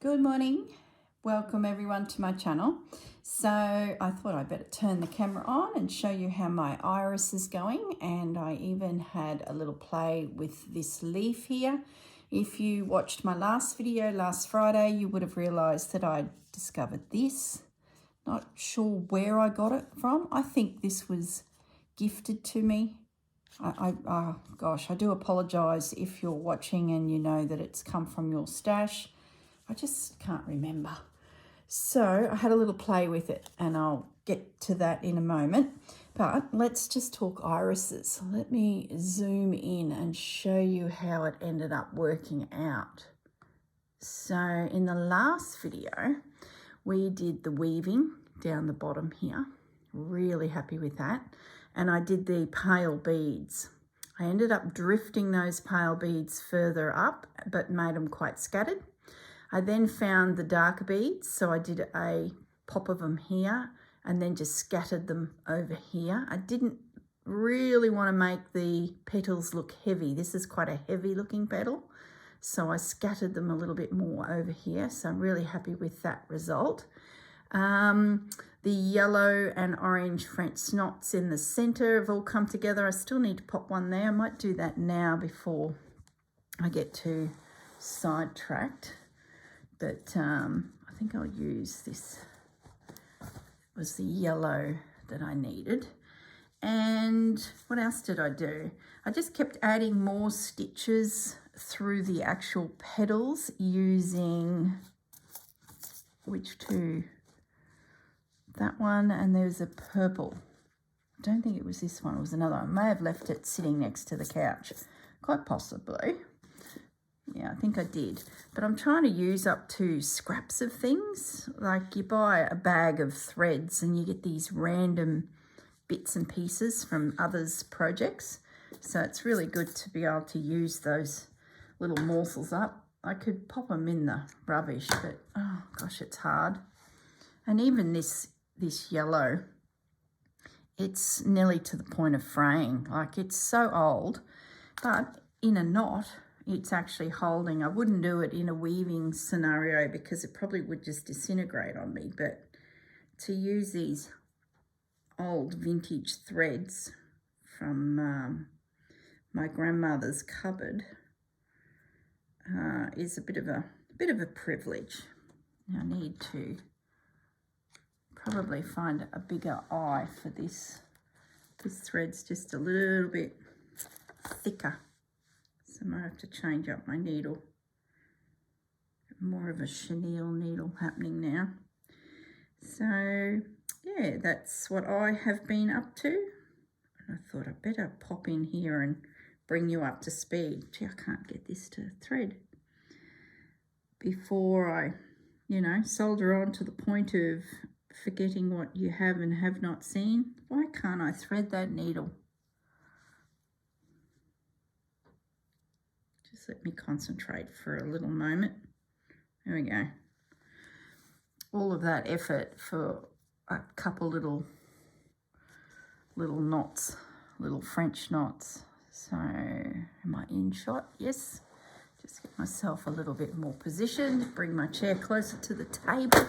Good morning. Welcome everyone to my channel. So I thought I'd better turn the camera on and show you how my iris is going, and I even had a little play with this leaf here. If you watched my last video last Friday, you would have realized that I discovered this. Not sure where I got it from. I think this was gifted to me. Oh gosh, I do apologize if you're watching and you know that it's come from your stash. I just can't remember. So I had a little play with it and I'll get to that in a moment. But let's just talk irises. Let me zoom in and show you how it ended up working out. So in the last video, we did the weaving down the bottom here. Really happy with that. And I did the pale beads. I ended up drifting those pale beads further up, but made them quite scattered. I then found the darker beads, so I did a pop of them here and then just scattered them over here. I didn't really want to make the petals look heavy. This is quite a heavy looking petal, so I scattered them a little bit more over here, so I'm really happy with that result. The yellow and orange French snots in the center have all come together. I still need to pop one there. I might do that now before I get too sidetracked. But I think I'll use this. It was the yellow that I needed. And what else did I do? I just kept adding more stitches through the actual petals using which two? That one, and there's a purple. I don't think it was this one, it was another one. I may have left it sitting next to the couch, quite possibly. Yeah, I think I did. But I'm trying to use up to scraps of things. Like you buy a bag of threads and you get these random bits and pieces from others' projects. So it's really good to be able to use those little morsels up. I could pop them in the rubbish, but oh gosh, it's hard. And even this yellow, it's nearly to the point of fraying. Like it's so old, but in a knot, it's actually holding. I wouldn't do it in a weaving scenario because it probably would just disintegrate on me, but to use these old vintage threads from my grandmother's cupboard is a bit of a privilege. I need to probably find a bigger eye for this. This thread's just a little bit thicker. So I might have to change up my needle. More of a chenille needle happening now. So yeah, that's what I have been up to. And I thought I'd better pop in here and bring you up to speed. Gee, I can't get this to thread before I, soldier on to the point of forgetting what you have and have not seen. Why can't I thread that needle? Just let me concentrate for a little moment. There we go. All of that effort for a couple little knots, little French knots. So am I in shot? Yes. Just get myself a little bit more positioned, bring my chair closer to the table.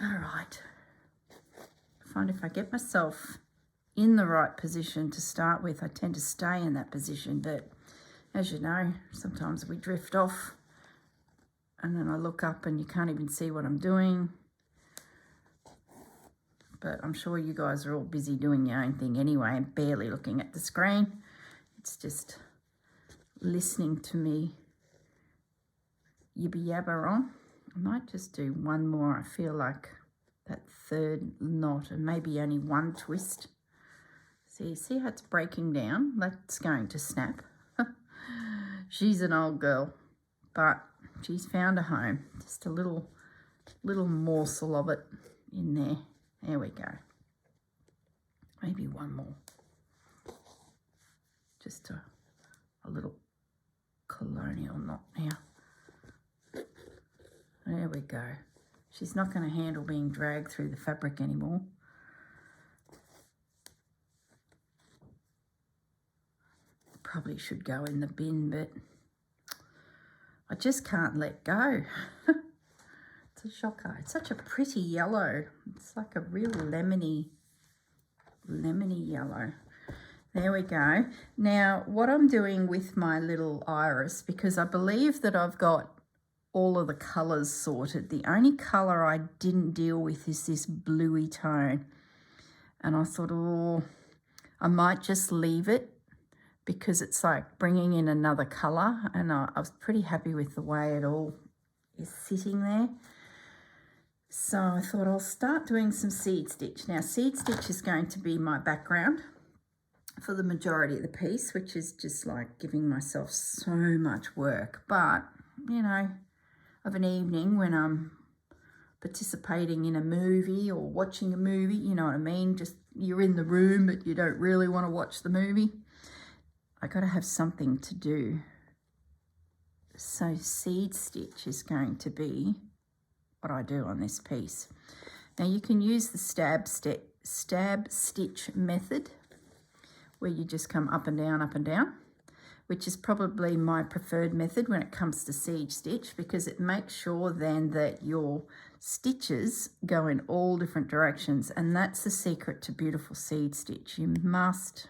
All right. I find if I get myself in the right position to start with, I tend to stay in that position, but as you know, sometimes we drift off and then I look up and you can't even see what I'm doing. But I'm sure you guys are all busy doing your own thing anyway and barely looking at the screen. It's just listening to me yibba yabba on. I might just do one more. I feel like that third knot and maybe only one twist. See how it's breaking down? That's going to snap. She's an old girl, but she's found a home. Just a little morsel of it in there. There we go. Maybe one more. Just a little colonial knot now. There we go. She's not going to handle being dragged through the fabric anymore. Probably should go in the bin, but I just can't let go. It's a shocker. It's such a pretty yellow. It's like a real lemony yellow. There we go. Now, what I'm doing with my little iris, because I believe that I've got all of the colours sorted. The only colour I didn't deal with is this bluey tone. And I thought, oh, I might just leave it because it's like bringing in another colour. And I was pretty happy with the way it all is sitting there. So I thought I'll start doing some seed stitch. Now, seed stitch is going to be my background for the majority of the piece, which is just like giving myself so much work. But, you know, of an evening when I'm participating in a movie or watching a movie, you know what I mean? Just you're in the room, but you don't really want to watch the movie. I got to have something to do. So seed stitch is going to be what I do on this piece. Now you can use the stab stitch method, where you just come up and down, which is probably my preferred method when it comes to seed stitch, because it makes sure then that your stitches go in all different directions. And that's the secret to beautiful seed stitch. You must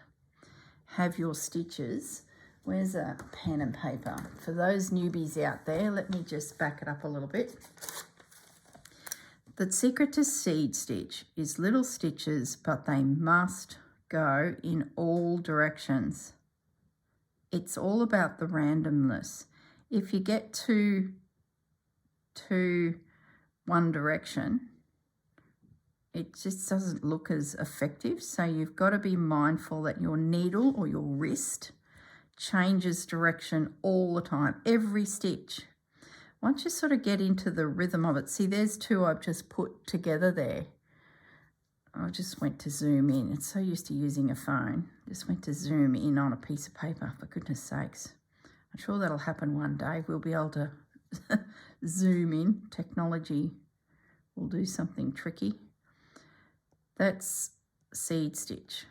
have your stitches. Where's a pen and paper? For those newbies out there, let me just back it up a little bit. The secret to seed stitch is little stitches, but they must go in all directions. It's all about the randomness. If you get to one direction, it just doesn't look as effective. So you've got to be mindful that your needle or your wrist changes direction all the time, every stitch. Once you sort of get into the rhythm of it, see there's two I've just put together there. I just went to zoom in. It's so used to using a phone. Just went to zoom in on a piece of paper, for goodness sakes. I'm sure that'll happen one day. We'll be able to zoom in. Technology will do something tricky. That's seed stitch.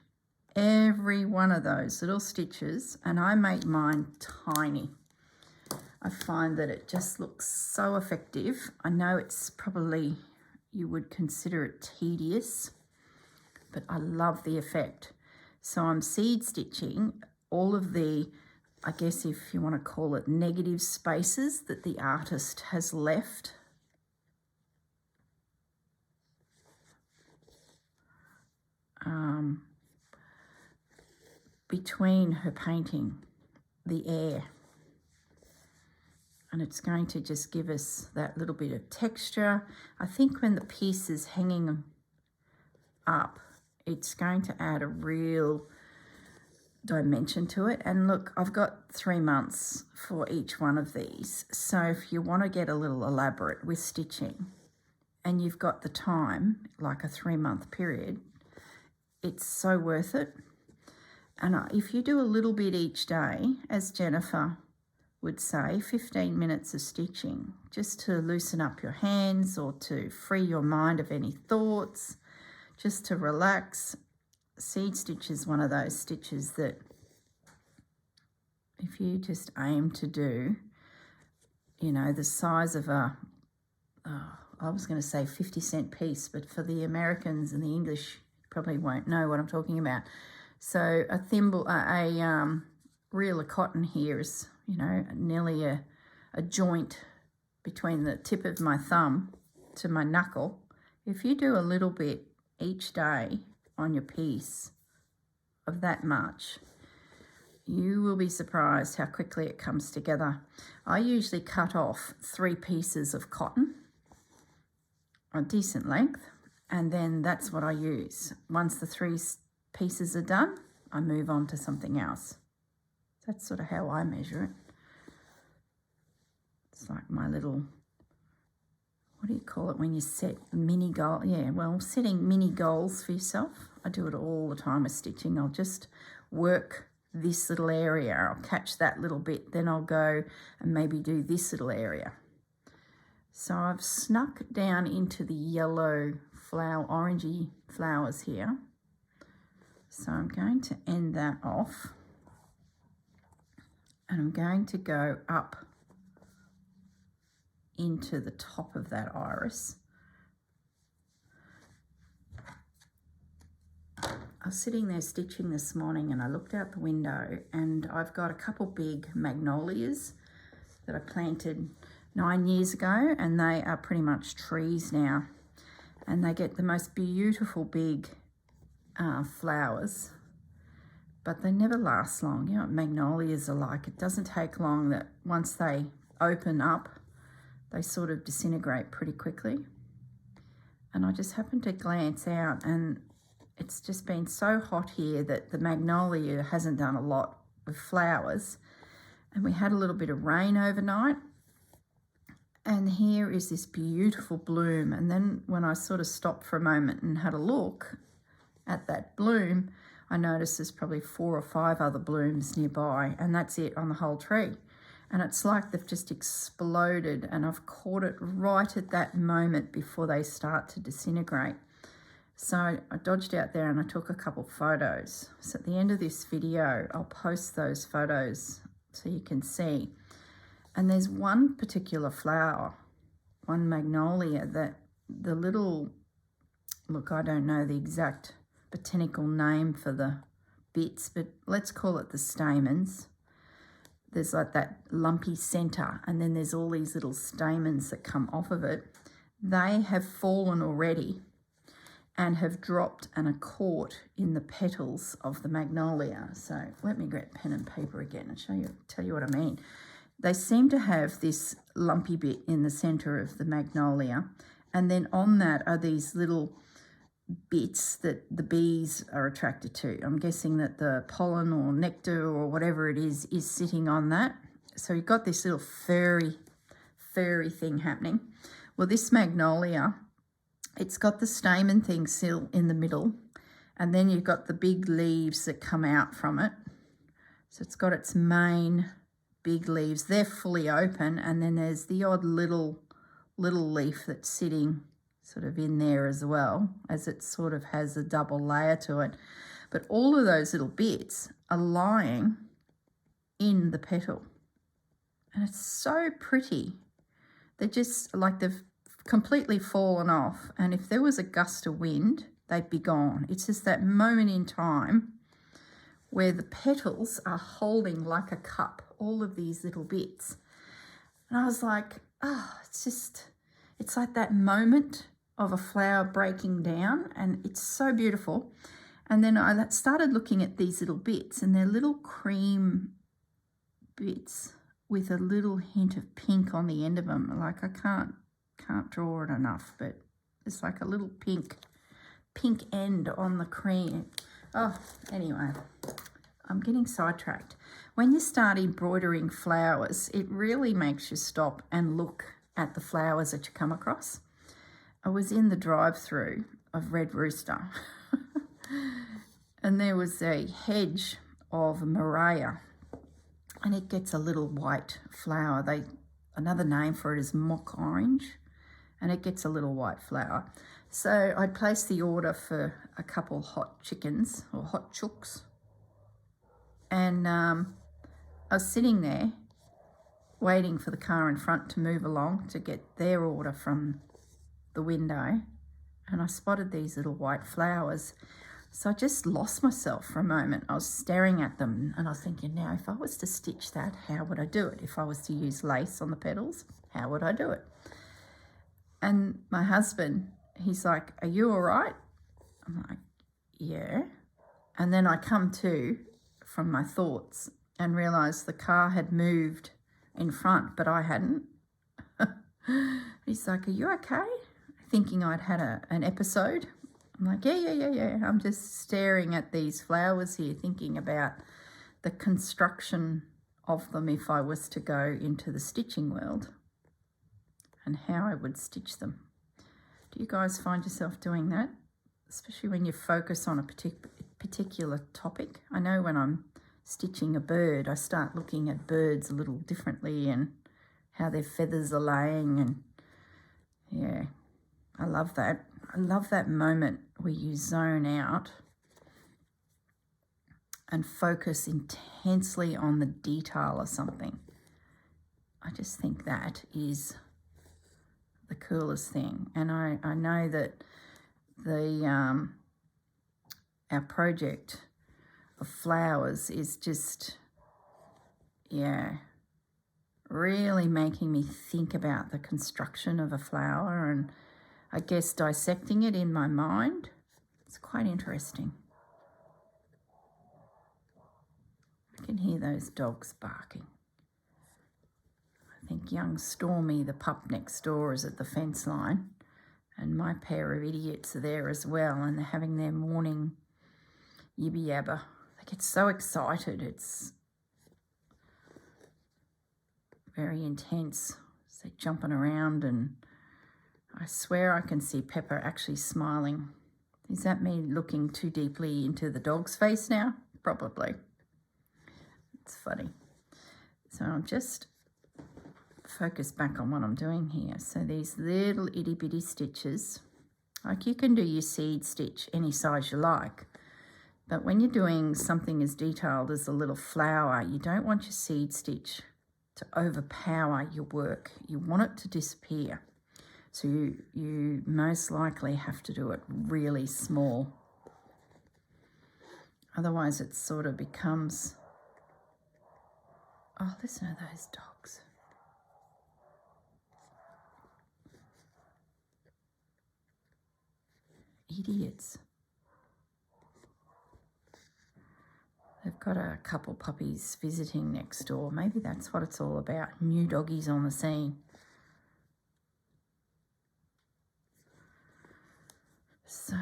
Every one of those little stitches, and I make mine tiny. I find that it just looks so effective. I know it's probably, you would consider it tedious, but I love the effect. So I'm seed stitching all of the, I guess if you want to call it, negative spaces that the artist has left. Between her painting, the air. And it's going to just give us that little bit of texture. I think when the piece is hanging up, it's going to add a real dimension to it. And look, I've got 3 months for each one of these. So if you want to get a little elaborate with stitching and you've got the time, like a 3-month period, it's so worth it. And if you do a little bit each day, as Jennifer would say, 15 minutes of stitching, just to loosen up your hands or to free your mind of any thoughts, just to relax. Seed stitch is one of those stitches that if you just aim to do, you know, the size of a, I was going to say 50-cent piece, but for the Americans and the English, you probably won't know what I'm talking about. So a thimble, a reel of cotton here is, you know, nearly a joint between the tip of my thumb to my knuckle. If you do a little bit each day on your piece of that much, you will be surprised how quickly it comes together. I usually cut off 3 pieces of cotton, a decent length, and then that's what I use. Once the 3 pieces are done, I move on to something else. That's sort of how I measure it. It's like my little, what do you call it when you set mini goal? Yeah, well, setting mini goals for yourself. I do it all the time with stitching. I'll just work this little area. I'll catch that little bit. Then I'll go and maybe do this little area. So I've snuck down into the yellow flower, orangey flowers here. So I'm going to end that off. And I'm going to go up into the top of that iris. I was sitting there stitching this morning and I looked out the window and I've got a couple big magnolias that I planted 9 years ago, and they are pretty much trees now, and they get the most beautiful big flowers, but they never last long. You know what magnolias are like. It doesn't take long that once they open up, they sort of disintegrate pretty quickly. And I just happened to glance out, and it's just been so hot here that the magnolia hasn't done a lot of flowers. And we had a little bit of rain overnight. And here is this beautiful bloom. And then when I sort of stopped for a moment and had a look at that bloom, I noticed there's probably 4 or 5 other blooms nearby, and that's it on the whole tree. And it's like they've just exploded, and I've caught it right at that moment before they start to disintegrate. So I dodged out there and I took a couple photos. So at the end of this video, I'll post those photos so you can see. And there's one particular flower, one magnolia, that the little, look, I don't know the exact botanical name for the bits, but let's call it the stamens. There's like that lumpy center, and then there's all these little stamens that come off of it. They have fallen already and have dropped and are caught in the petals of the magnolia. So let me get pen and paper again and tell you what I mean. They seem to have this lumpy bit in the center of the magnolia, and then on that are these little bits that the bees are attracted to. I'm guessing that the pollen or nectar or whatever it is sitting on that. So you've got this little furry thing happening. Well, this magnolia, it's got the stamen thing still in the middle, and then you've got the big leaves that come out from it. So it's got its main big leaves. They're fully open, and then there's the odd little leaf that's sitting sort of in there as well, as it sort of has a double layer to it. But all of those little bits are lying in the petal, and it's so pretty. They're just like they've completely fallen off, and if there was a gust of wind, they'd be gone. It's just that moment in time where the petals are holding like a cup all of these little bits. And I was like, oh, it's like that moment of a flower breaking down, and it's so beautiful. And then I started looking at these little bits, and they're little cream bits with a little hint of pink on the end of them. Like I can't draw it enough, but it's like a little pink end on the cream. Oh, anyway, I'm getting sidetracked. When you start embroidering flowers, it really makes you stop and look at the flowers that you come across. I was in the drive-through of Red Rooster and there was a hedge of Magnolia, and it gets a little white flower. Another name for it is mock orange, and it gets a little white flower. So I placed the order for a couple hot chickens or hot chooks, and I was sitting there waiting for the car in front to move along to get their order from the window, and I spotted these little white flowers. So I just lost myself for a moment. I was staring at them and I was thinking, now if I was to stitch that, how would I do it? If I was to use lace on the petals, how would I do it? And my husband, he's like, are you all right? I'm like, yeah. And then I come to from my thoughts and realised the car had moved in front, but I hadn't. He's like, are you okay? Thinking I'd had an episode. I'm like, yeah. I'm just staring at these flowers here, thinking about the construction of them if I was to go into the stitching world and how I would stitch them. Do you guys find yourself doing that? Especially when you focus on a particular topic. I know when I'm stitching a bird, I start looking at birds a little differently and how their feathers are laying, and yeah, I love that. I love that moment where you zone out and focus intensely on the detail of something. I just think that is coolest thing. And I know that our project of flowers is just, yeah, really making me think about the construction of a flower, and I guess dissecting it in my mind. It's quite interesting. I can hear those dogs barking. I think young Stormy, the pup next door, is at the fence line, and my pair of idiots are there as well, and they're having their morning yibby yabba. They get so excited. It's very intense. They're jumping around, and I swear I can see Pepper actually smiling. Is that me looking too deeply into the dog's face now? Probably. It's funny. So I'll just focus back on what I'm doing here. So these little itty bitty stitches, like you can do your seed stitch any size you like, but when you're doing something as detailed as a little flower, you don't want your seed stitch to overpower your work. You want it to disappear. So you most likely have to do it really small. Otherwise it sort of becomes, oh, listen to those dogs. Idiots. They've got a couple puppies visiting next door. Maybe that's what it's all about. New doggies on the scene. So,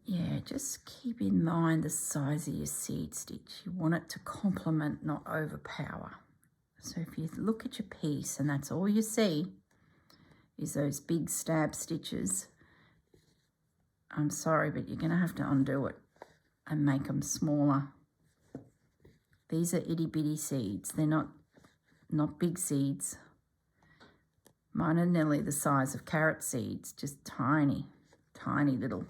yeah, just keep in mind the size of your seed stitch. You want it to complement, not overpower. So if you look at your piece and that's all you see is those big stab stitches, I'm sorry, but you're going to have to undo it and make them smaller. These are itty bitty seeds. They're not big seeds. Mine are nearly the size of carrot seeds, just tiny, tiny little.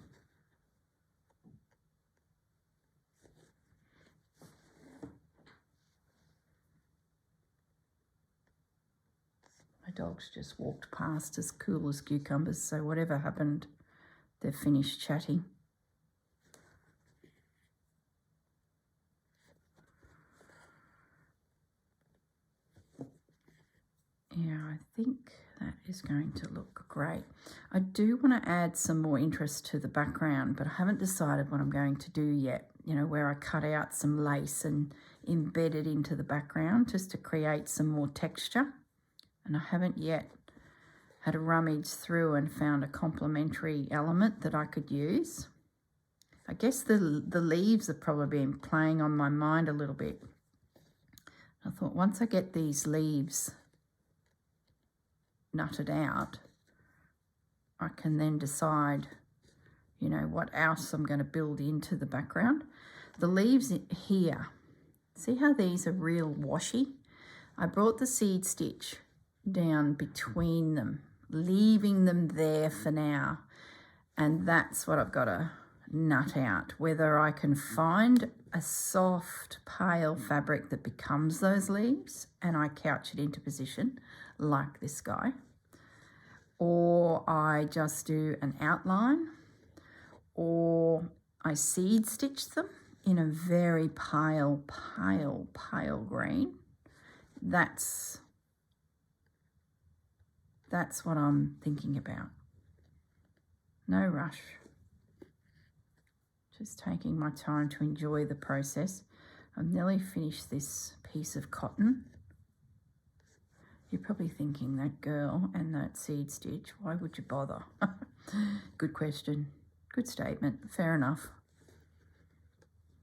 My dogs just walked past as cool as cucumbers, so whatever happened, they've finished chatting. Yeah, I think that is going to look great. I do want to add some more interest to the background, but I haven't decided what I'm going to do yet. You know, where I cut out some lace and embed it into the background just to create some more texture. And I haven't yet had a rummage through and found a complementary element that I could use. I guess the leaves have probably been playing on my mind a little bit. I thought once I get these leaves nutted out, I can then decide, you know, what else I'm going to build into the background. The leaves here, see how these are real washy? I brought the seed stitch down between them, leaving them there for now, and that's what I've got to nut out, whether I can find a soft pale fabric that becomes those leaves and I couch it into position like this guy, or I just do an outline, or I seed stitch them in a very pale green. That's what I'm thinking about. No rush. Just taking my time to enjoy the process. I've nearly finished this piece of cotton. You're probably thinking, that girl and that seed stitch, why would you bother? Good question. Good statement. Fair enough.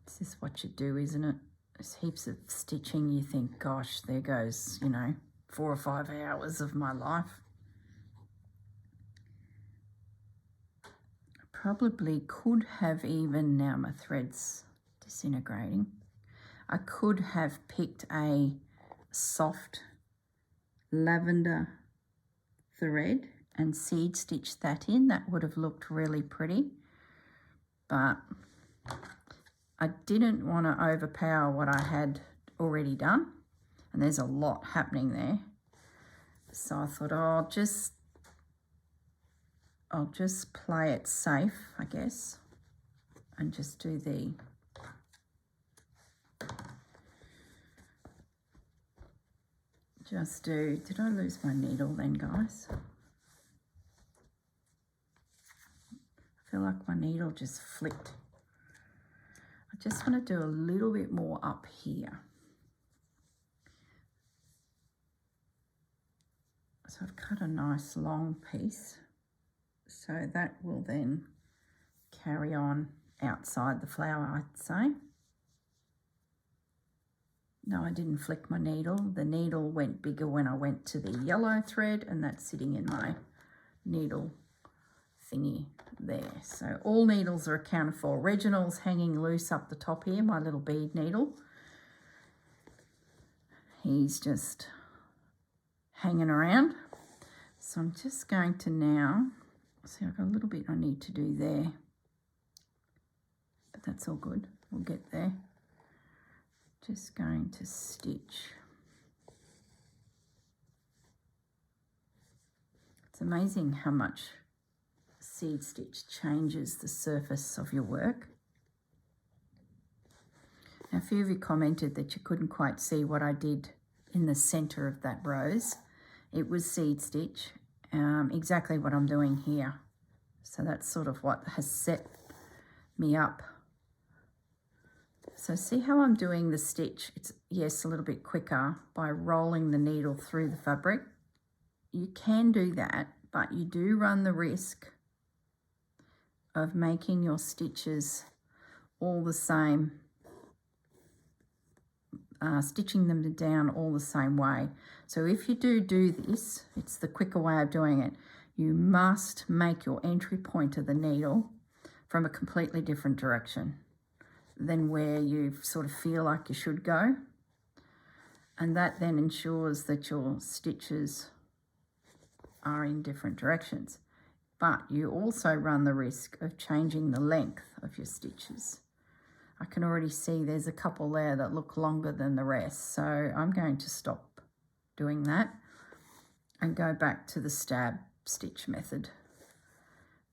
This is what you do, isn't it? There's heaps of stitching. You think, gosh, there goes, you know, 4 or 5 hours of my life. Probably could have even, now my thread's disintegrating, I could have picked a soft lavender thread and seed stitched that in. That would have looked really pretty, but I didn't want to overpower what I had already done, and there's a lot happening there. So I thought, oh, I'll just I'll just play it safe, I guess, and just do the did I lose my needle then, guys? I feel like my needle just flicked. I just want to do a little bit more up here. So I've cut a nice long piece. So that will then carry on outside the flower, I'd say. No, I didn't flick my needle. The needle went bigger when I went to the yellow thread, and that's sitting in my needle thingy there. So all needles are accounted for. Reginald's hanging loose up the top here, my little bead needle. He's just hanging around. So I'm just going to now, see, I've got a little bit I need to do there, but that's all good. We'll get there. Just going to stitch. It's amazing how much seed stitch changes the surface of your work. Now, a few of you commented that you couldn't quite see what I did in the center of that rose. It was seed stitch, exactly what I'm doing here. So that's sort of what has set me up. So see how I'm doing the stitch? It's, yes, a little bit quicker by rolling the needle through the fabric. You can do that, but you do run the risk of making your stitches all the same, stitching them down all the same way. So if you do this, it's the quicker way of doing it. You must make your entry point of the needle from a completely different direction than where you sort of feel like you should go. And that then ensures that your stitches are in different directions. But you also run the risk of changing the length of your stitches. I can already see there's a couple there that look longer than the rest. So I'm going to stop doing that and go back to the stab stitch method,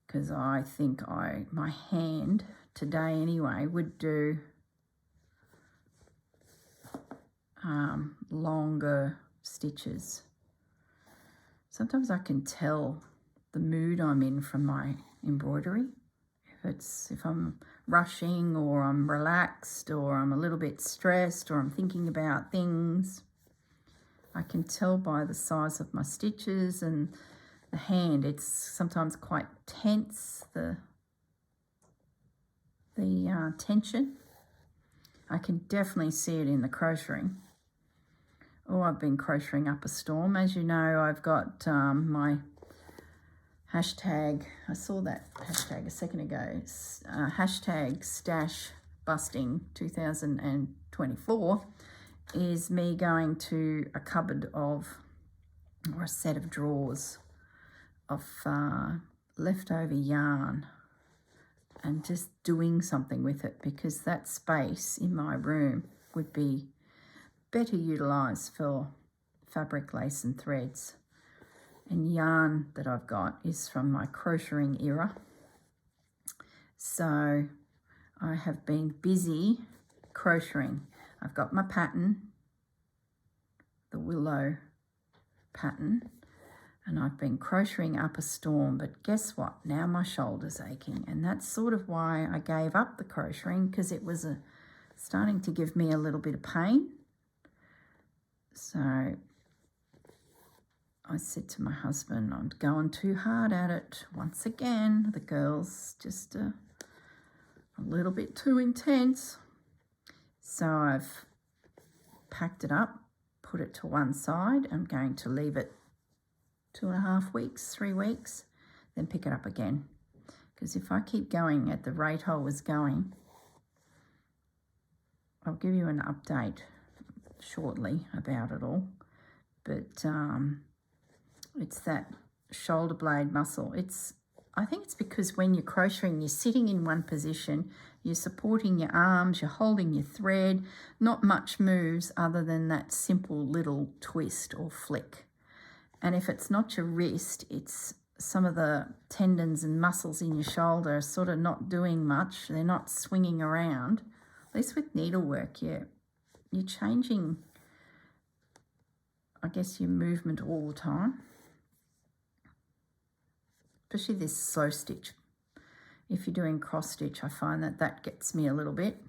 because I think my hand today anyway would do longer stitches. Sometimes I can tell the mood I'm in from my embroidery. If I'm rushing, or I'm relaxed, or I'm a little bit stressed, or I'm thinking about things, I can tell by the size of my stitches and the hand. It's sometimes quite tense, the tension. I can definitely see it in the crocheting. Oh, I've been crocheting up a storm. As you know, I've got my hashtag, I saw that hashtag a second ago, hashtag stash busting 2024 is me going to a cupboard of, or a set of drawers of leftover yarn and just doing something with it, because that space in my room would be better utilised for fabric, lace and threads. And yarn that I've got is from my crocheting era. So I have been busy crocheting. I've got my pattern, the willow pattern, and I've been crocheting up a storm. But guess what? Now my shoulder's aching, and that's sort of why I gave up the crocheting, because it was starting to give me a little bit of pain. So I said to my husband, I'm going too hard at it. Once again, the girls just a little bit too intense. So I've packed it up, put it to one side. I'm going to leave it 2.5 weeks, 3 weeks, then pick it up again. Because if I keep going at the rate I was going, I'll give you an update shortly about it all. But it's that shoulder blade muscle. I think it's because when you're crocheting, you're sitting in one position, you're supporting your arms, you're holding your thread, not much moves other than that simple little twist or flick. And if it's not your wrist, it's some of the tendons and muscles in your shoulder are sort of not doing much. They're not swinging around. At least with needlework, you're changing, I guess, your movement all the time. Especially this slow stitch. If you're doing cross stitch, I find that gets me a little bit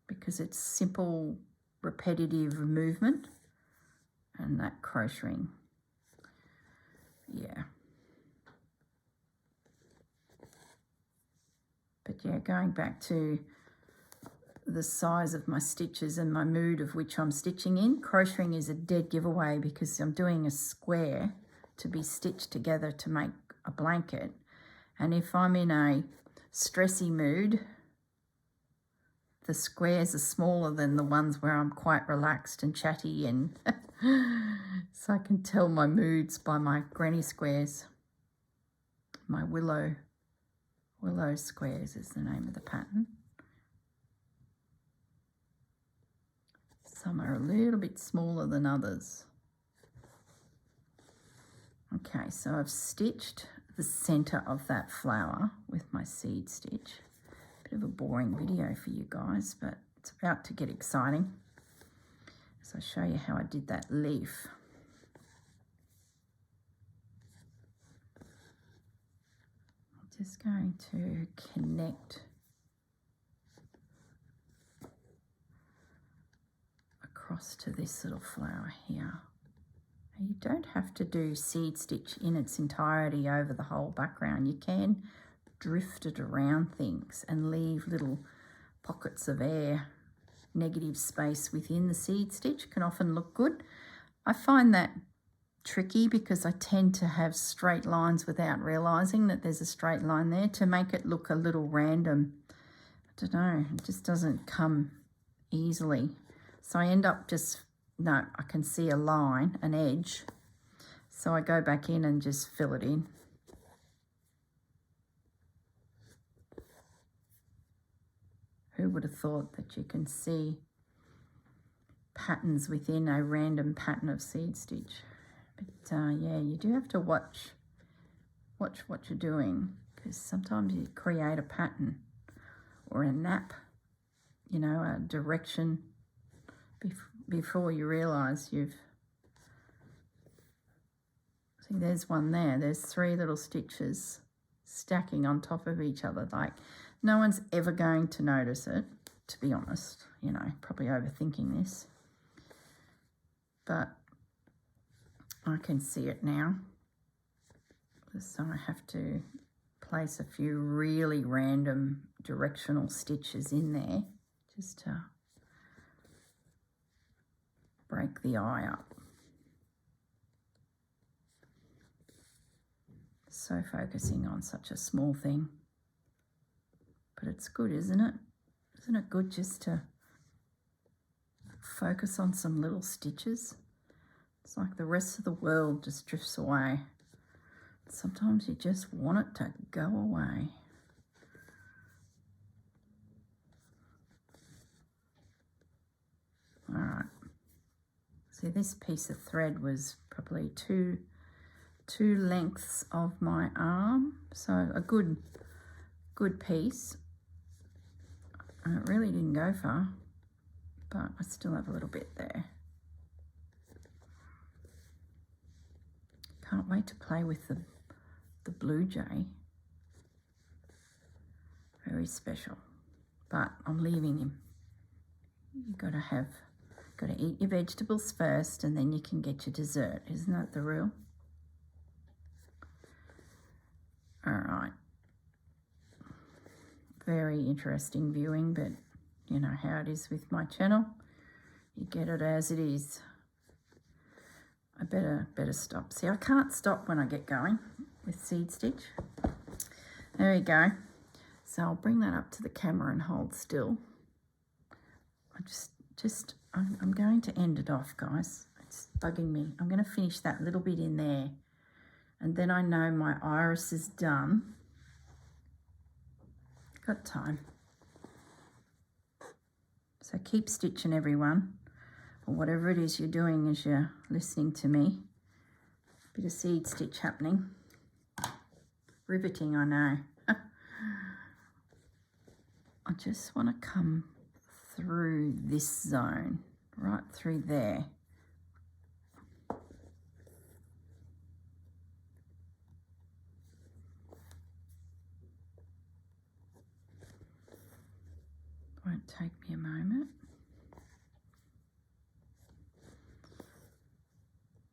because it's simple, repetitive movement, and that crocheting. Yeah. But yeah, going back to the size of my stitches and my mood of which I'm stitching in, crocheting is a dead giveaway because I'm doing a square to be stitched together to make a blanket. And if I'm in a stressy mood, the squares are smaller than the ones where I'm quite relaxed and chatty, and so I can tell my moods by my granny squares. My willow squares is the name of the pattern. Some are a little bit smaller than others. Okay, so I've stitched the center of that flower with my seed stitch. Bit of a boring video for you guys, but it's about to get exciting. So I'll show you how I did that leaf. I'm just going to connect across to this little flower here. Now you don't have to do seed stitch in its entirety over the whole background. You can drift it around things and leave little pockets of air, negative space within the seed stitch can often look good. I find that tricky because I tend to have straight lines without realizing that there's a straight line there to make it look a little random. I don't know, it just doesn't come easily. So I end up no, I can see a line, an edge. So I go back in and just fill it in. Who would have thought that you can see patterns within a random pattern of seed stitch? But yeah, you do have to watch what you're doing, because sometimes you create a pattern or a nap, you know, a direction before you realize you've... See, there's one there. There's 3 little stitches stacking on top of each other. Like, no one's ever going to notice it, to be honest. You know, probably overthinking this. But I can see it now. So I have to place a few really random directional stitches in there just to break the eye up. So focusing on such a small thing. But it's good, isn't it? Isn't it good just to focus on some little stitches? It's like the rest of the world just drifts away. Sometimes you just want it to go away. All right. See, this piece of thread was probably two lengths of my arm, so a good piece. And it really didn't go far, but I still have a little bit there. Can't wait to play with the blue jay. Very special, but I'm leaving him. You've got to eat your vegetables first, and then you can get your dessert. Isn't that the rule? All right. Very interesting viewing, but you know how it is with my channel. You get it as it is. I better stop. See, I can't stop when I get going with seed stitch. There we go. So I'll bring that up to the camera and hold still. I'm going to end it off, guys. It's bugging me. I'm going to finish that little bit in there, and then I know my iris is done. Got time. So keep stitching, everyone, or whatever it is you're doing as you're listening to me. Bit of seed stitch happening. Riveting, I know. I just want to come through this zone, right through there. Won't take me a moment.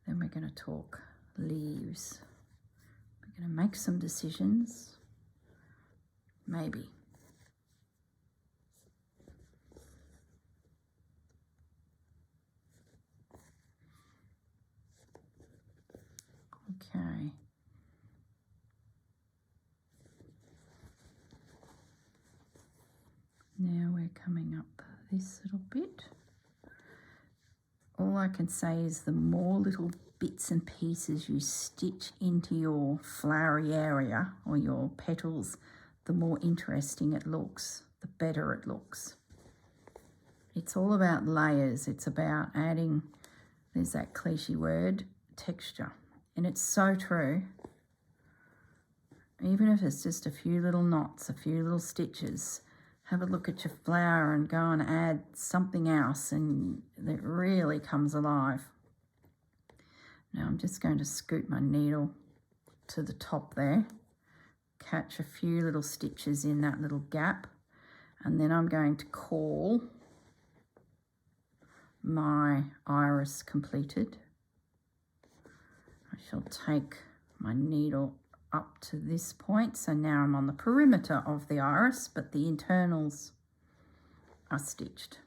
Then we're going to talk leaves. We're going to make some decisions. Maybe. Okay. Now we're coming up this little bit. All I can say is the more little bits and pieces you stitch into your flowery area or your petals, the more interesting it looks, the better it looks. It's all about layers. It's about adding, there's that cliche word, texture. And it's so true. Even if it's just a few little knots, a few little stitches, have a look at your flower and go and add something else and it really comes alive. Now I'm just going to scoot my needle to the top there, catch a few little stitches in that little gap, and then I'm going to call my iris completed. I shall take my needle up to this point, so now I'm on the perimeter of the iris, but the internals are stitched.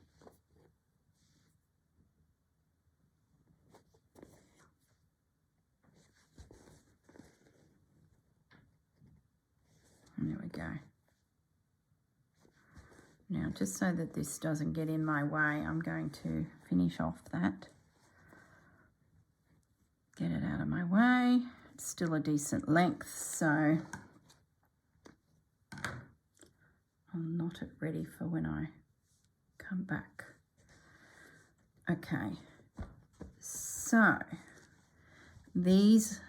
And there we go. Now, just so that this doesn't get in my way, I'm going to finish off that. Get it out of my way. It's still a decent length, so I'll knot it ready for when I come back. Okay, so these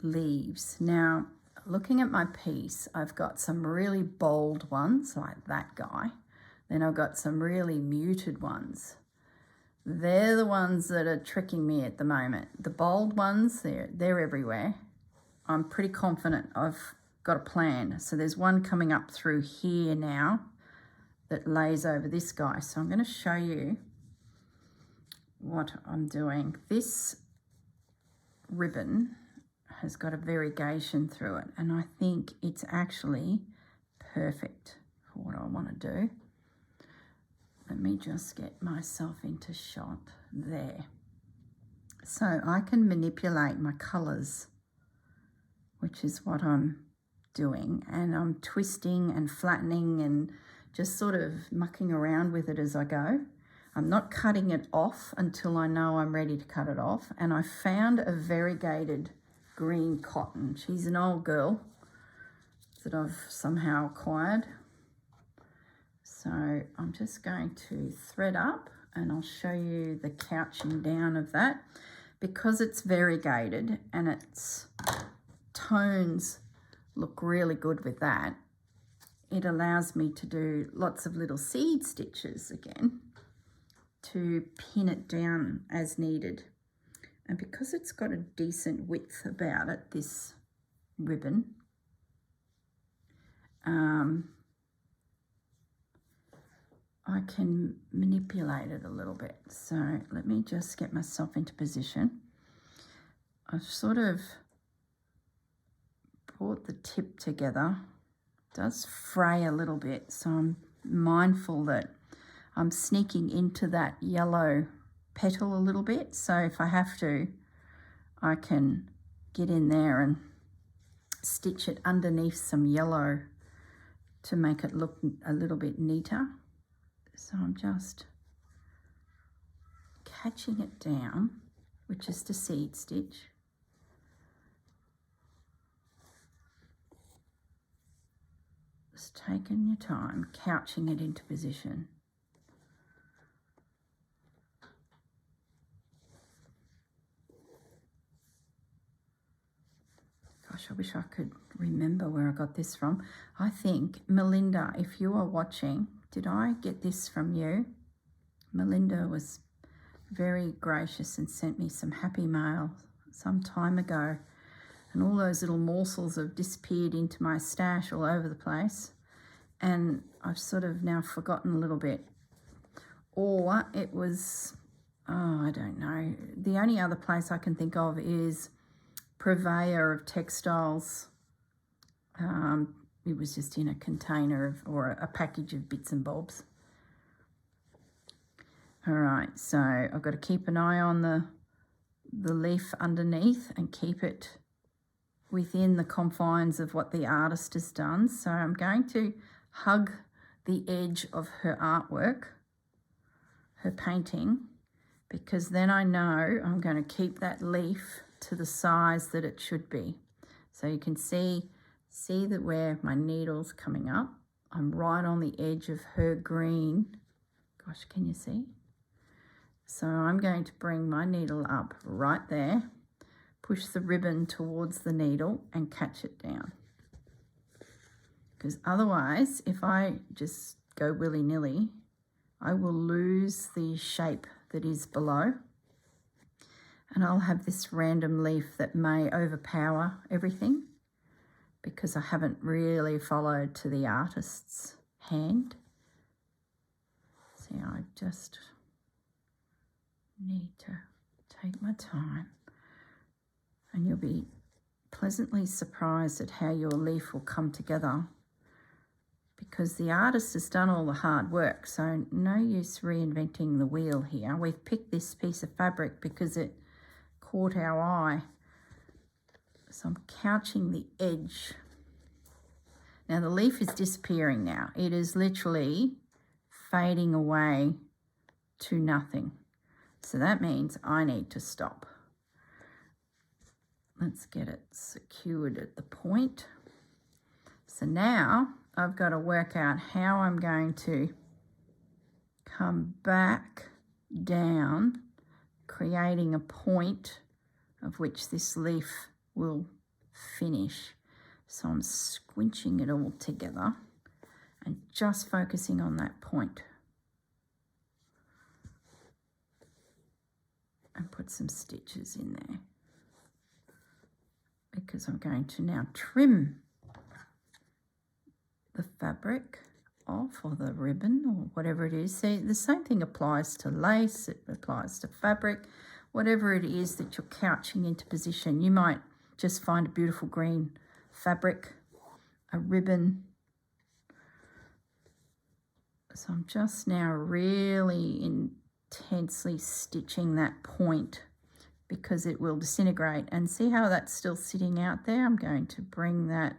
leaves. Now, looking at my piece, I've got some really bold ones like that guy. Then I've got some really muted ones. They're the ones that are tricking me at the moment. The bold ones, they're everywhere. I'm pretty confident I've got a plan. So there's one coming up through here now that lays over this guy. So I'm going to show you what I'm doing. This ribbon has got a variegation through it, and I think it's actually perfect for what I want to do. Let me just get myself into shot there. So I can manipulate my colours, which is what I'm doing, and I'm twisting and flattening and just sort of mucking around with it as I go. I'm not cutting it off until I know I'm ready to cut it off, and I found a variegated green cotton. She's an old girl that I've somehow acquired. So I'm just going to thread up and I'll show you the couching down of that. Because it's variegated and its tones look really good with that, it allows me to do lots of little seed stitches again to pin it down as needed. And because it's got a decent width about it, this ribbon, I can manipulate it a little bit. So let me just get myself into position. I've sort of brought the tip together. It does fray a little bit, so I'm mindful that I'm sneaking into that yellow petal a little bit. So if I have to, I can get in there and stitch it underneath some yellow to make it look a little bit neater. So I'm just catching it down, which is the seed stitch. Just taking your time, couching it into position. If Gosh, I wish I could remember where I got this from. I think, Melinda, if you are watching, did I get this from you? Melinda was very gracious and sent me some happy mail some time ago. And all those little morsels have disappeared into my stash all over the place. And I've sort of now forgotten a little bit. Or it was, oh, I don't know. The only other place I can think of is Purveyor of Textiles. It was just in a container or a package of bits and bobs. All right, so I've got to keep an eye on the leaf underneath and keep it within the confines of what the artist has done. So I'm going to hug the edge of her artwork, her painting, because then I know I'm going to keep that leaf to the size that it should be. So you can see that where my needle's coming up, I'm right on the edge of her green. Gosh, can you see? So I'm going to bring my needle up right there, push the ribbon towards the needle and catch it down. Because otherwise, if I just go willy-nilly, I will lose the shape that is below. And I'll have this random leaf that may overpower everything because I haven't really followed to the artist's hand. See, I just need to take my time, and you'll be pleasantly surprised at how your leaf will come together because the artist has done all the hard work. So no use reinventing the wheel here. We've picked this piece of fabric because it caught our eye. So I'm couching the edge. Now the leaf is disappearing now. It is literally fading away to nothing. So that means I need to stop. Let's get it secured at the point. So now I've got to work out how I'm going to come back down, creating a point of which this leaf will finish. So I'm squinching it all together and just focusing on that point. And put some stitches in there because I'm going to now trim the fabric off, or the ribbon, or whatever it is. See, the same thing applies to lace, it applies to fabric, whatever it is that you're couching into position. You might just find a beautiful green fabric, a ribbon. So I'm just now really intensely stitching that point because it will disintegrate. And see how that's still sitting out there? I'm going to bring that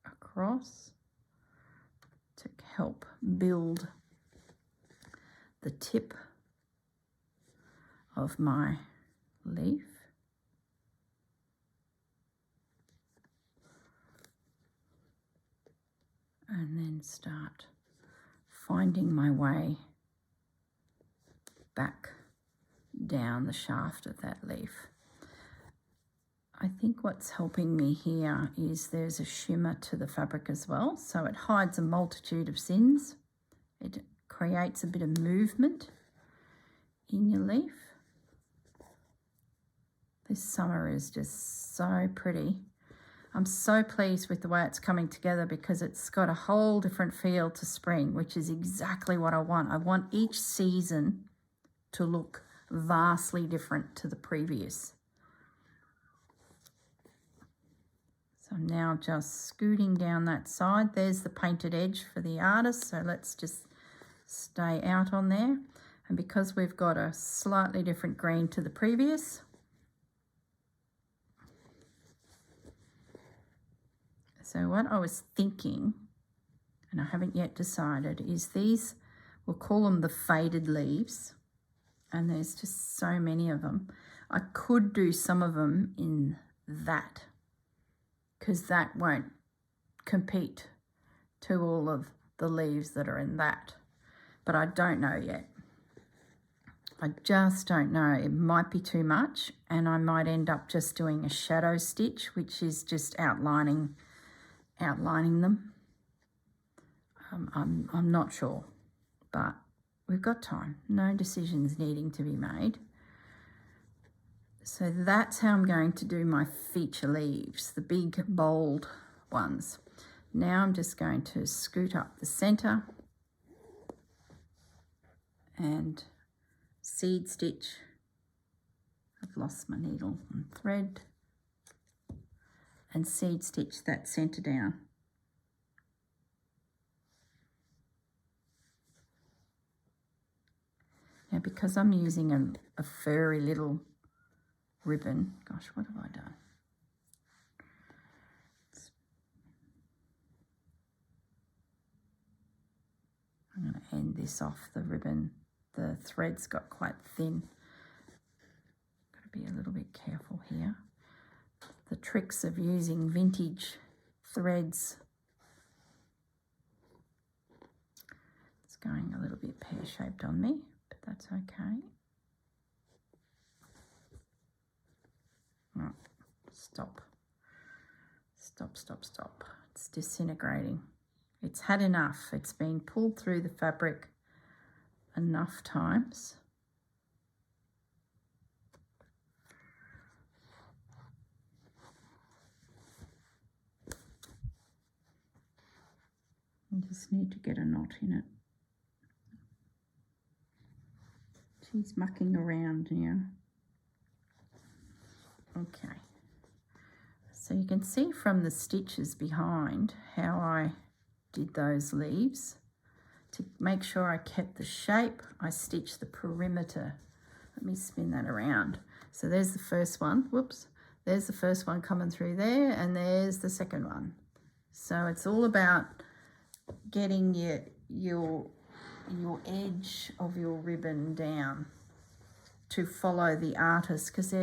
across to help build the tip of my leaf. And then start finding my way back down the shaft of that leaf. I think what's helping me here is there's a shimmer to the fabric as well, so it hides a multitude of sins. It creates a bit of movement in your leaf. This summer is just so pretty. I'm so pleased with the way it's coming together because it's got a whole different feel to spring, which is exactly what I want. I want each season to look vastly different to the previous. So I'm now just scooting down that side. There's the painted edge for the artist, so let's just stay out on there. And because we've got a slightly different green to the previous, so what I was thinking, and I haven't yet decided, is these, we'll call them the faded leaves, and there's just so many of them. I could do some of them in that, because that won't compete to all of the leaves that are in that, but I don't know yet. I just don't know. It might be too much, and I might end up just doing a shadow stitch, which is just outlining them. I'm not sure, but we've got time. No decisions needing to be made. So that's how I'm going to do my feature leaves, the big bold ones. Now I'm just going to scoot up the center and seed stitch. I've lost my needle and thread, and seed stitch that center down. Now, because I'm using a furry little ribbon, gosh, what have I done? I'm going to end this off the ribbon. The thread's got quite thin. Got to be a little bit careful here. The tricks of using vintage threads. It's going a little bit pear-shaped on me, but that's okay. Oh, stop. Stop, stop, stop. It's disintegrating. It's had enough. It's been pulled through the fabric enough times. I just need to get a knot in it. She's mucking around now. Okay. So you can see from the stitches behind how I did those leaves. To make sure I kept the shape, I stitched the perimeter. Let me spin that around. So there's the first one. Whoops. There's the first one coming through there, and there's the second one. So it's all about getting your edge of your ribbon down to follow the artist, because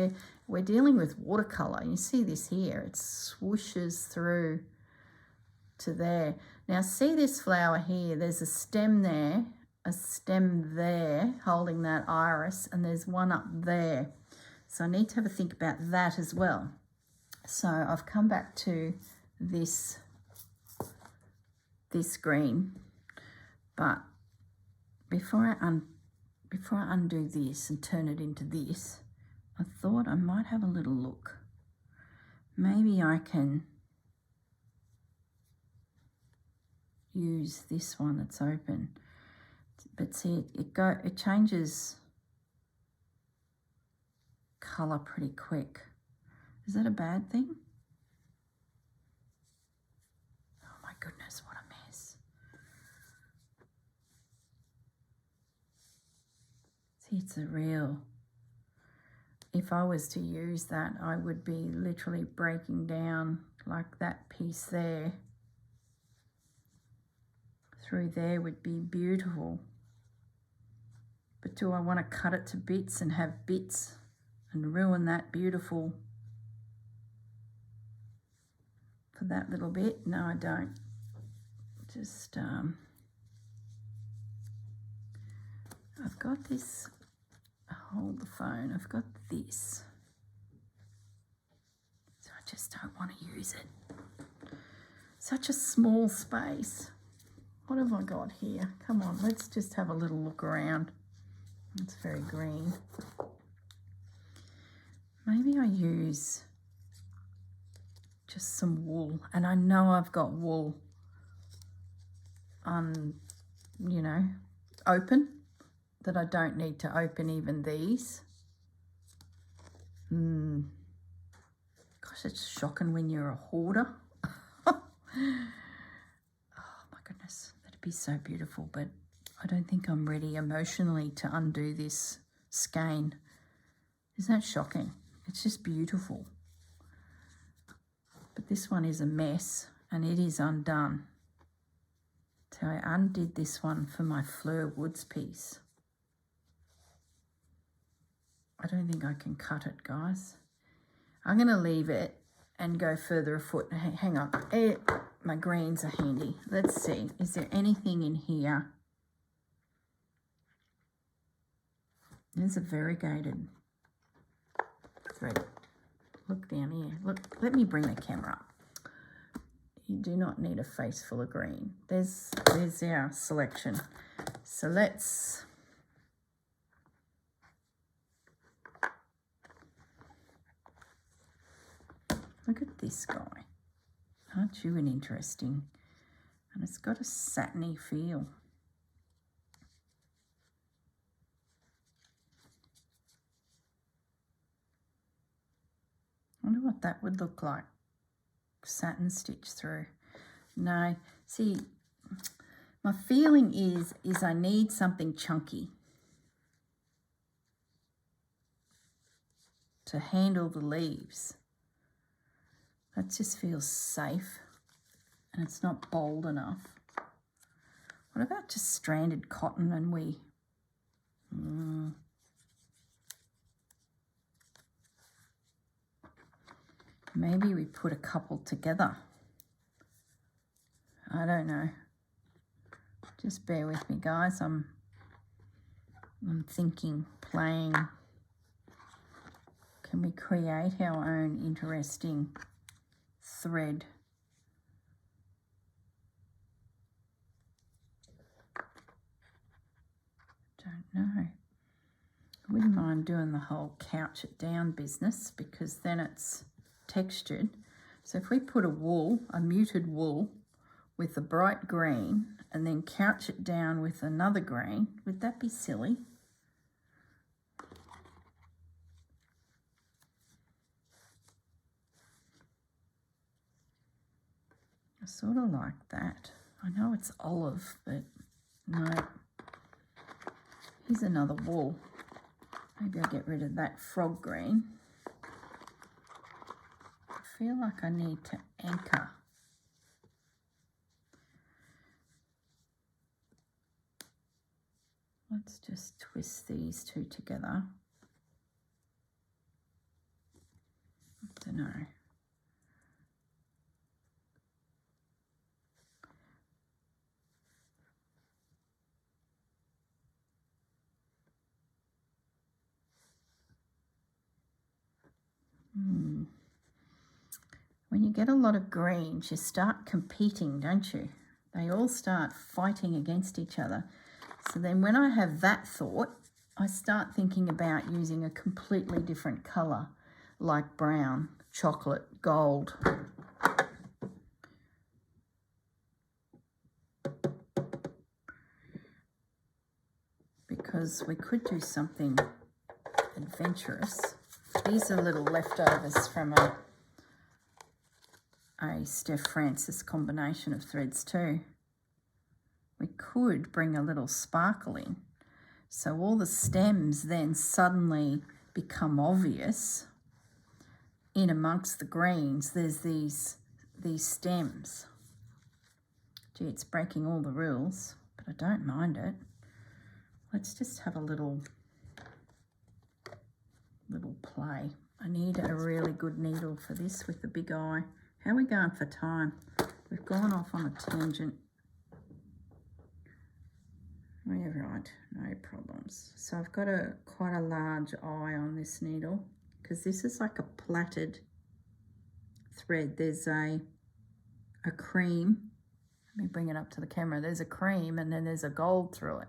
we're dealing with watercolor. You see this here, it swooshes through to there. Now see this flower here, there's a stem there, a stem there holding that iris, and there's one up there. So I need to have a think about that as well. So I've come back to this green, but before I undo this and turn it into this, I thought I might have a little look. Maybe I can use this one that's open, but see it changes color pretty quick. Is that a bad thing? Oh my goodness, what a mess. See, it's a real, if I was to use that, I would be literally breaking down like that piece there. Through there would be beautiful. But do I want to cut it to bits and have bits and ruin that beautiful for that little bit? No, I don't. Just, I've got this, hold the phone, I've got this. So I just don't want to use it. Such a small space. What have I got here? Come on, let's just have a little look around. It's very green. Maybe I use just some wool, and I know I've got wool you know, open, that I don't need to open even these. Gosh, it's shocking when you're a hoarder. Oh my goodness, that'd be so beautiful, but I don't think I'm ready emotionally to undo this skein. Isn't that shocking? It's just beautiful. But this one is a mess, and it is undone. So I undid this one for my Fleur Woods piece. I don't think I can cut it, guys. I'm going to leave it and go further afoot. Hang on. My greens are handy. Let's see. Is there anything in here? There's a variegated thread. Look down here. Look, let me bring the camera up. You do not need a face full of green. There's our selection. So let's look at this guy. Aren't you an interesting? And it's got a satiny feel. I wonder what that would look like. Satin stitch through. No, see, my feeling is I need something chunky to handle the leaves. That just feels safe, and it's not bold enough. What about just stranded cotton and we... Maybe we put a couple together. I don't know. Just bear with me, guys. I'm thinking, playing. Can we create our own interesting thread? Don't know. I wouldn't mind doing the whole couch it down business, because then it's textured. So if we put a muted wool with a bright green and then couch it down with another green, would that be silly? I sort of like that. I know it's olive, but no. Here's another wool. Maybe I'll get rid of that frog green. I feel like I need to anchor. Let's just twist these two together. I don't know. When you get a lot of greens, you start competing, don't you? They all start fighting against each other. So then when I have that thought, I start thinking about using a completely different colour, like brown, chocolate, gold. Because we could do something adventurous. These are little leftovers from a Steph Francis combination of threads too. We could bring a little sparkle in. So all the stems then suddenly become obvious. In amongst the greens, there's these stems. Gee, it's breaking all the rules, but I don't mind it. Let's just have a little play. I need a really good needle for this with the big eye. How are we going for time? We've gone off on a tangent. We're right, no problems. So I've got quite a large eye on this needle, because this is like a plaited thread. There's a cream. Let me bring it up to the camera. There's a cream and then there's a gold through it.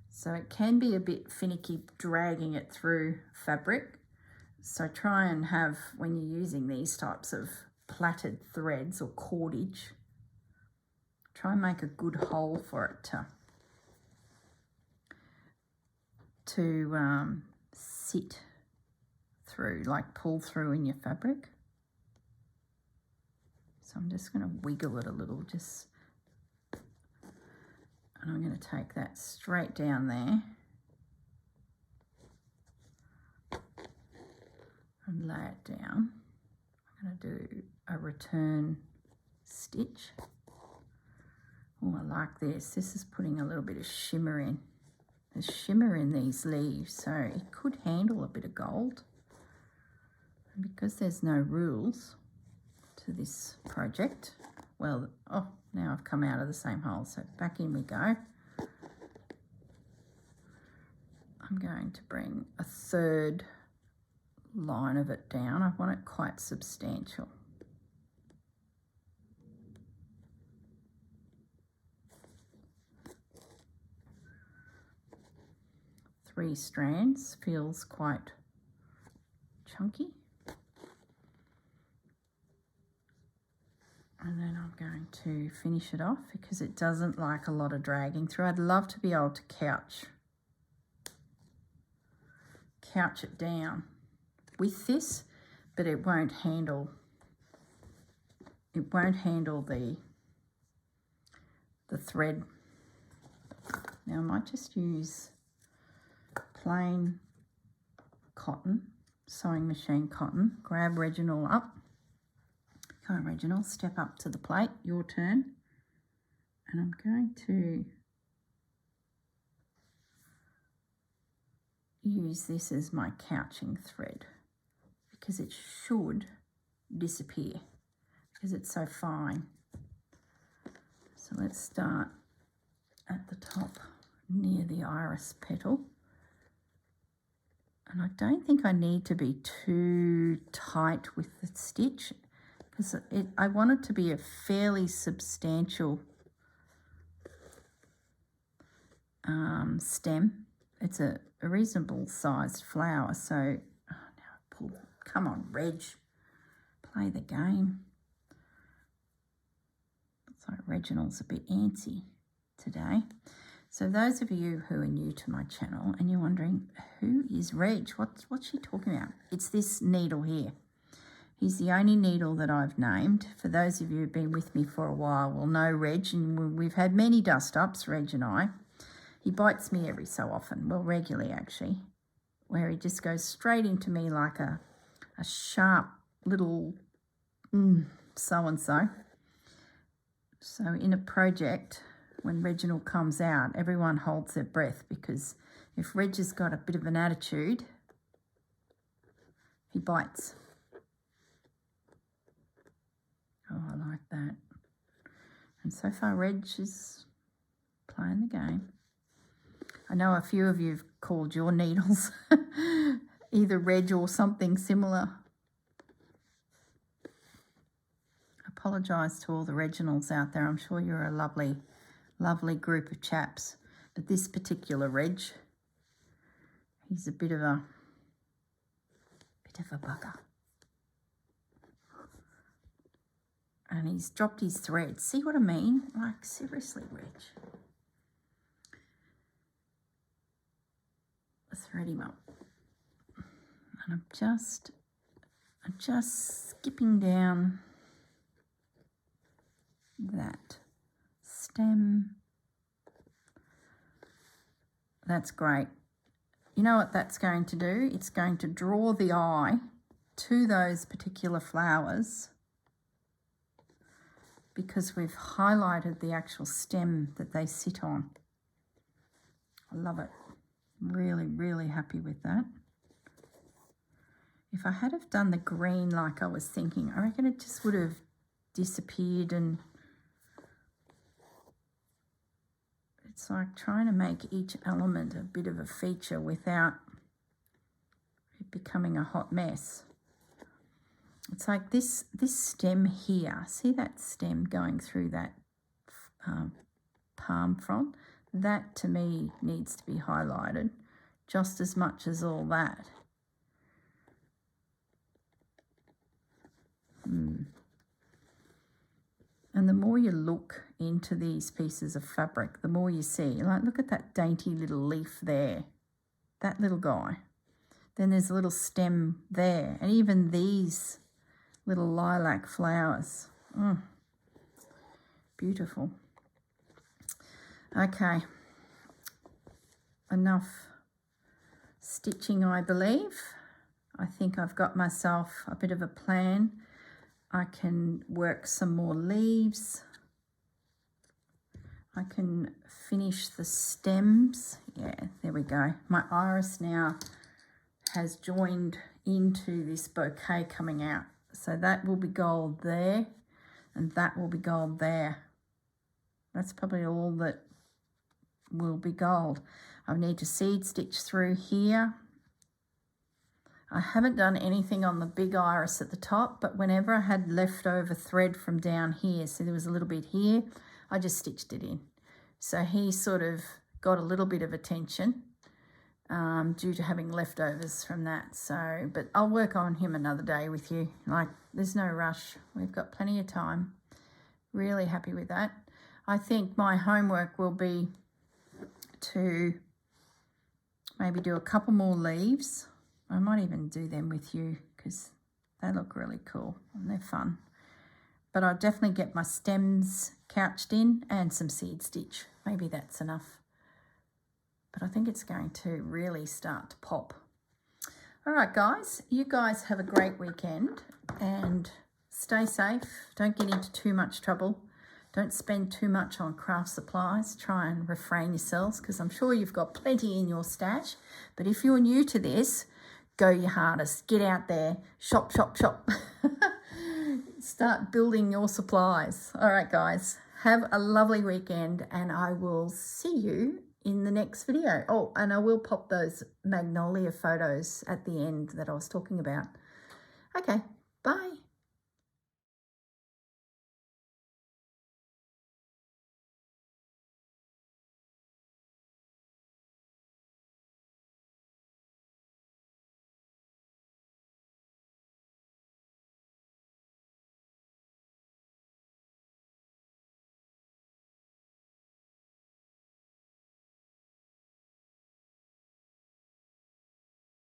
So it can be a bit finicky dragging it through fabric. So try and have, when you're using these types of plaited threads or cordage, try and make a good hole for it to sit through, like pull through in your fabric. So I'm just going to wiggle it a little, and I'm going to take that straight down there and lay it down. I'm going to do a return stitch. Oh, I like this. This is putting a little bit of shimmer in. There's shimmer in these leaves, so it could handle a bit of gold. And because there's no rules to this project, well, oh, now I've come out of the same hole, so back in we go. I'm going to bring a third line of it down. I want it quite substantial. Three strands feels quite chunky. And then I'm going to finish it off because it doesn't like a lot of dragging through. I'd love to be able to couch it down with this, but it won't handle the thread. Now I might just use plain cotton, sewing machine cotton. Grab Reginald up. Come on, Reginald, step up to the plate, your turn. And I'm going to use this as my couching thread because it should disappear because it's so fine. So let's start at the top near the iris petal. And I don't think I need to be too tight with the stitch because I want it to be a fairly substantial stem. It's a reasonable sized flower, so now come on, Reg, play the game. Looks like Reginald's a bit antsy today. So those of you who are new to my channel and you're wondering, who is Reg? What's she talking about? It's this needle here. He's the only needle that I've named. For those of you who've been with me for a while will know Reg, and we've had many dust-ups, Reg and I. He bites me every so often, well, regularly actually, where he just goes straight into me like a sharp little so-and-so. So in a project, when Reginald comes out, everyone holds their breath because if Reg has got a bit of an attitude, he bites. Oh, I like that. And so far, Reg is playing the game. I know a few of you have called your needles either Reg or something similar. I apologise to all the Reginalds out there. I'm sure you're a lovely, lovely group of chaps. But this particular Reg, he's a bit of a bugger. And he's dropped his thread. See what I mean? Like, seriously, Reg. Thread him up. And I'm just skipping down that stem. That's great. You know what that's going to do? It's going to draw the eye to those particular flowers because we've highlighted the actual stem that they sit on. I love it. Really, really happy with that. If I had have done the green like I was thinking, I reckon it just would have disappeared, and it's like trying to make each element a bit of a feature without it becoming a hot mess. It's like this stem here. See that stem going through that palm frond? That to me needs to be highlighted just as much as all that. And the more you look into these pieces of fabric, the more you see. Like, look at that dainty little leaf there, that little guy. Then there's a little stem there, and even these little lilac flowers. Beautiful. Okay, enough stitching, I believe. I think I've got myself a bit of a plan. I can work some more leaves. I can finish the stems. Yeah, there we go. My iris now has joined into this bouquet coming out. So that will be gold there, and that will be gold there. That's probably all that will be gold. I need to seed stitch through here. I haven't done anything on the big iris at the top, but whenever I had leftover thread from down here, so there was a little bit here, I just stitched it in. So he sort of got a little bit of attention due to having leftovers from that. So, but I'll work on him another day with you. Like, there's no rush. We've got plenty of time. Really happy with that. I think my homework will be to maybe do a couple more leaves. I might even do them with you because they look really cool and they're fun. But I'll definitely get my stems couched in and some seed stitch. Maybe that's enough. But I think it's going to really start to pop. All right, guys. You guys have a great weekend and stay safe. Don't get into too much trouble. Don't spend too much on craft supplies. Try and refrain yourselves because I'm sure you've got plenty in your stash. But if you're new to this, go your hardest. Get out there. Shop, shop, shop. Start building your supplies. All right, guys. Have a lovely weekend and I will see you in the next video. Oh, and I will pop those Magnolia photos at the end that I was talking about. Okay, bye.